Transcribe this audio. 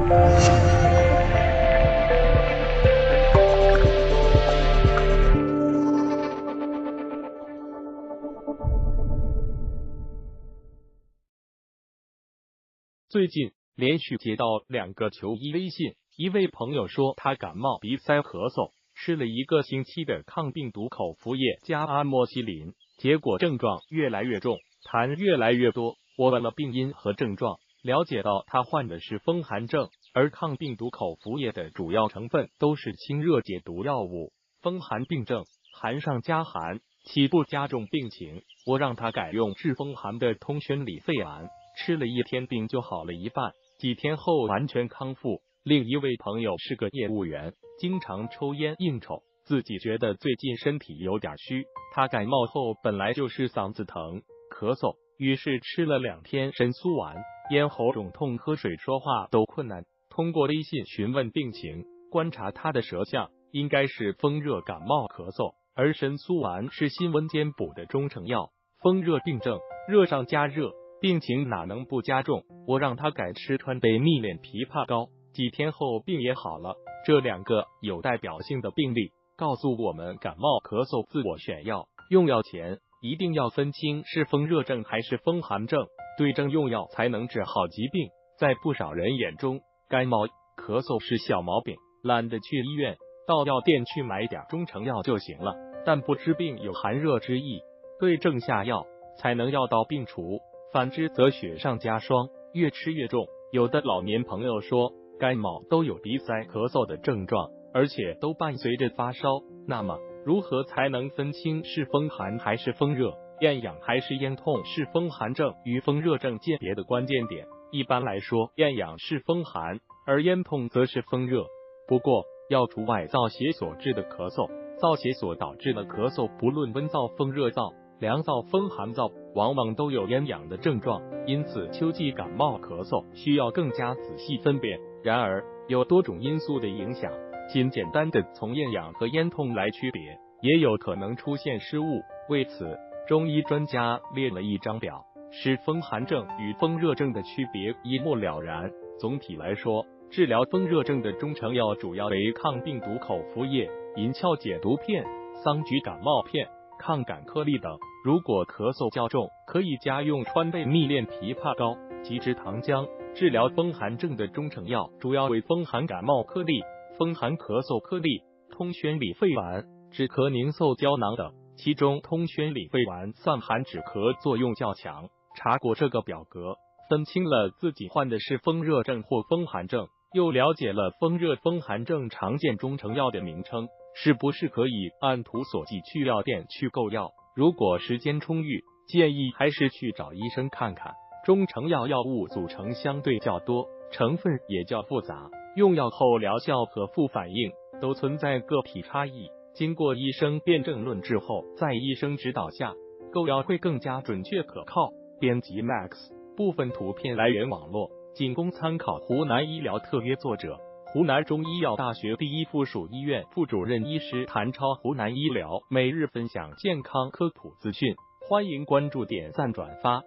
最近连续接到2个求医微信，一位朋友说他感冒鼻塞咳嗽，吃了1个星期的抗病毒口服液加阿莫西林，结果症状越来越重，痰越来越多。我问了病因和症状，了解到他患的是风寒症，而抗病毒口服液的主要成分都是清热解毒药物，风寒病症寒上加寒，岂不加重病情？我让他改用治风寒的通宣理肺丸，吃了1天病就好了一半，几天后完全康复。另一位朋友是个业务员，经常抽烟应酬，自己觉得最近身体有点虚。他感冒后本来就是嗓子疼、咳嗽，于是吃了2天参苏丸，咽喉肿痛、喝水、说话都困难。通过微信询问病情，观察他的舌象，应该是风热感冒咳嗽，而参苏丸是辛温兼补的中成药，风热病症，热上加热，病情哪能不加重？我让他改吃川贝蜜炼枇杷膏，几天后病也好了。这2个有代表性的病例告诉我们，感冒咳嗽自我选药，用药前一定要分清是风热症还是风寒症，对症用药才能治好疾病。在不少人眼中，感冒咳嗽是小毛病，懒得去医院，到药店去买点中成药就行了，但不知病有寒热之意，对症下药才能药到病除，反之则雪上加霜，越吃越重。有的老年朋友说，感冒都有鼻塞咳嗽的症状，而且都伴随着发烧，那么如何才能分清是风寒还是风热，厌氧还是咽痛是风寒症与风热症鉴别的关键点？一般来说，厌氧是风寒，而咽痛则是风热。不过要除外燥邪所致的咳嗽，燥邪所导致的咳嗽，不论温燥、风热燥、凉燥、风寒燥，往往都有厌氧的症状，因此秋季感冒咳嗽需要更加仔细分辨。然而有多种因素的影响，仅简单的从厌氧和咽痛来区别，也有可能出现失误。为此，中医专家列了一张表，使风寒症与风热症的区别一目了然。总体来说，治疗风热症的中成药主要为抗病毒口服液、银翘解毒片、桑菊感冒片、抗感颗粒等。如果咳嗽较重，可以加用川贝蜜炼枇杷膏、及栀糖浆。治疗风寒症的中成药主要为风寒感冒颗粒、风寒咳嗽颗粒、通宣理肺丸、止咳凝嗽胶囊等，其中通宣理肺丸散寒止咳作用较强。查过这个表格，分清了自己患的是风热症或风寒症，又了解了风热风寒症常见中成药的名称，是不是可以按图所记去药店去购药？如果时间充裕，建议还是去找医生看看。中成药药物组成相对较多，成分也较复杂，用药后疗效和副反应都存在个体差异，经过医生辩证论治后，在医生指导下购药会更加准确可靠。编辑 Max， 部分图片来源网络，仅供参考。湖南医疗特约作者，湖南中医药大学第1附属医院副主任医师谭超。湖南医疗每日分享健康科普资讯，欢迎关注、点赞、转发。